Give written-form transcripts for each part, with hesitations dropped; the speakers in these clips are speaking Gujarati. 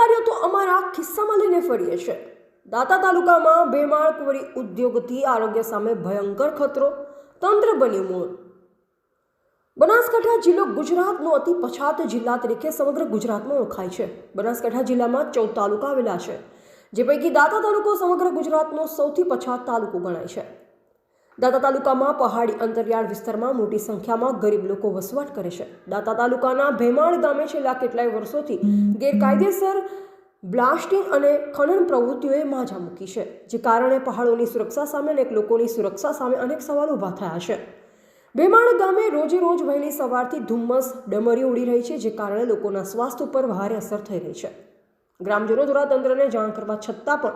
અધિકારીઓ તો અમારા ખિસ્સામાં લઈને ફરીએ છે। દાતા તાલુકામાં બેમાળ કુંવરી ઉદ્યોગથી આરોગ્ય સામે ભયંકર ખતરો, તંત્ર બન્યું મૌન। બનાસકાંઠા જિલ્લો ગુજરાતનો અતિ પછાત જિલ્લા તરીકે સમગ્ર ગુજરાતમાં ઓળખાય છે। બનાસકાંઠા જિલ્લામાં 14 તાલુકા આવેલા છે, જે પૈકી દાતા તાલુકો સમગ્ર ગુજરાતનો સૌથી પછાત તાલુકો ગણાય છે। દાતા તાલુકામાં પહાડી અંતરિયાળ વિસ્તારમાં મોટી સંખ્યામાં ગરીબ લોકો વસવાટ કરે છે। દાતા તાલુકાના ભેમાળ ગામે છેલ્લા કેટલાય વર્ષોથી ગેરકાયદેસર બ્લાસ્ટિંગ અને ખનન પ્રવૃત્તિઓએ માજા મૂકી છે, જે કારણે પહાડોની સુરક્ષા સામે અનેક લોકોની સુરક્ષા સામે અનેક સવાલો ઊભા થયા છે। ભેમાળ ગામે રોજે રોજ વહેલી સવારથી ધુમ્મસ ડમરીઓ ઉડી રહી છે, જે કારણે લોકોના સ્વાસ્થ્ય ઉપર ભારે અસર થઈ રહી છે। ગ્રામજનો દ્વારા તંત્રને જાણ કરવા છતાં પણ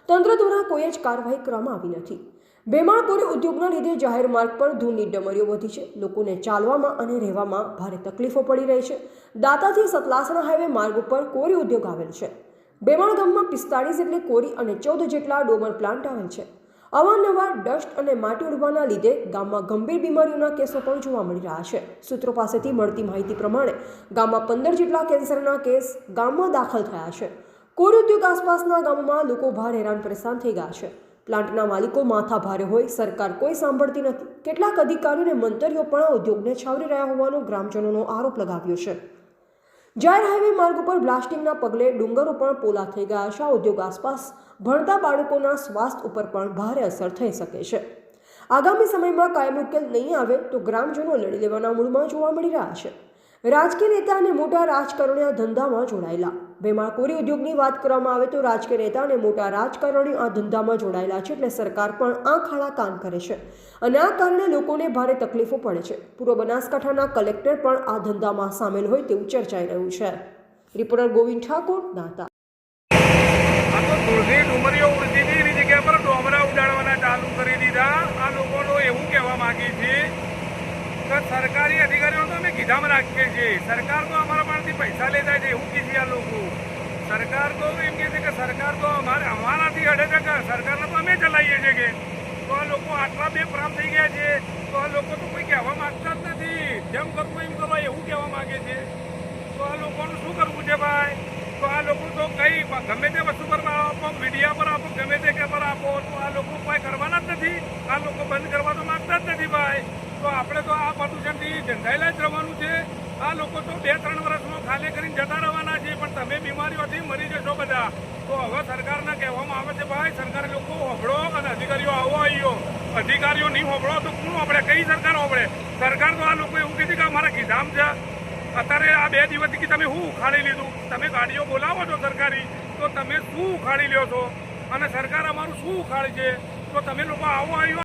તંત્ર દ્વારા કોઈ જ કાર્યવાહી કરવામાં આવી નથી। ભેમાળ કોરી ઉદ્યોગના લીધે જાહેર માર્ગ પર ધૂળની ડમરીઓ વધી છે, લોકોને ચાલવામાં અને રહેવામાં ભારે તકલીફો પડી રહી છે। દાતાથી સતલાસણા હાઈવે માર્ગ ઉપર કોરી ઉદ્યોગ આવેલ છે। ભેમાળ ગામમાં 45 જેટલી કોરી અને 14 જેટલા ડોમર પ્લાન્ટ આવેલ છે। અવારનવાર ડસ્ટ અને માટી ઉડવાના લીધે ગામમાં ગંભીર બીમારીઓના કેસો પણ જોવા મળી રહ્યા છે। સૂત્રો પાસેથી મળતી માહિતી પ્રમાણે ગામમાં 15 જેટલા કેન્સરના કેસ ગામમાં દાખલ થયા છે। કોરી ઉદ્યોગ આસપાસના ગામોમાં લોકો ભારે હેરાન પરેશાન થઈ ગયા છે। પ્લાન્ટના માલિકો માથા ભારે હોય, સરકાર કોઈ સાંભળતી નથી। કેટલાક અધિકારીઓ અને મંત્રીઓ પણ આ ઉદ્યોગને છાવરી રહ્યા હોવાનો ગ્રામજનોનો આરોપ લગાવ્યો છે। જાહેર હાઈવે માર્ગ ઉપર બ્લાસ્ટિંગના પગલે ડુંગરો પણ પોલા થઈ ગયા છે। આ ઉદ્યોગ આસપાસ ભણતા બાળકોના સ્વાસ્થ્ય ઉપર પણ ભારે અસર થઈ શકે છે। આગામી સમયમાં કાયમી ઉકેલ નહીં આવે તો ગ્રામજનો લડી લેવાના મૂડમાં જોવા મળી રહ્યા છે। રાજકીય નેતા અને મોટા રાજકારણીઓ આ ધંધામાં જોડાયેલા। ભેમાળ કોરી ઉદ્યોગની વાત કરવામાં આવે તો રાજકીય નેતા અને મોટા રાજકારણીઓ આ ધંધામાં જોડાયેલા છે, એટલે સરકાર પણ આંખ આડા કાન કરે છે અને આ કારણે લોકોને ભારે તકલીફો પડે છે। પૂર્વ બનાસકાંઠાના કલેક્ટર પણ આ ધંધામાં સામેલ હોય તેવું ચર્ચાઈ રહ્યું છે। રિપોર્ટર ગોવિંદ ઠાકોર, દાતા। ડુમરીઓ ઉડતી હતી, એની જગ્યા પર ડોમરા ઉડાડવાના ચાલુ કરી દીધા। આ લોકોનો એવું કહેવા માંગે છે કે સરકારી અધિકારીઓ તો અમે કીધામાં રાખીએ છીએ, સરકાર તો અમારા પાસેથી પૈસા લેતા છે એવું કીધી આ લોકો। સરકાર તો એમ કહે છે કે સરકાર તો અમારાથી અડે છે કે સરકારને તો અમે ચલાવીએ છીએ કે તો આ લોકો આટલા બેફામ થઈ ગયા છે, તો આ લોકો તો કોઈ કહેવા માગતા જ નથી। જેમ કરવું એમ કરો એવું કહેવા માગે છે। તો આ લોકોનું શું કરવું છે ભાઈ? તો આ લોકો તો કઈ ગમે તે વસ્તુ પર આપો, મીડિયા પર આપો, ગમે તે કે પર આપો, તો આ લોકો કોઈ કરવાના જ નથી। આ લોકો બંધ કરવા તો માગતા જ નથી ભાઈ। તો આપણે તો આ પ્રદૂષણથી ઝંઝાયેલા જ રહેવાનું છે। આ લોકો તો 2-3 વર્ષમાં ખાલી કરીને જતા રહેવાના છે, પણ તમે બીમારીઓથી મરી જશો બધા। તો હવે સરકારને કહેવામાં આવે છે ભાઈ સરકારે લોકો હોબળો અને અધિકારીઓ આવો આવ્યો, અધિકારીઓ નહીં હોબળો તો કોણ હોબળે? કઈ સરકાર હોબળે? સરકાર તો આ લોકો એવું કીધું કે અમારા ગીધામ છે। અત્યારે આ 2 દિવસથી કે તમે શું ઉખાડી લીધું? તમે ગાડીઓ બોલાવો છો સરકારી, તો તમે શું ઉખાડી લ્યો છો? અને સરકાર અમારું શું ઉખાડી છે? તો તમે લોકો આવો આવ્યો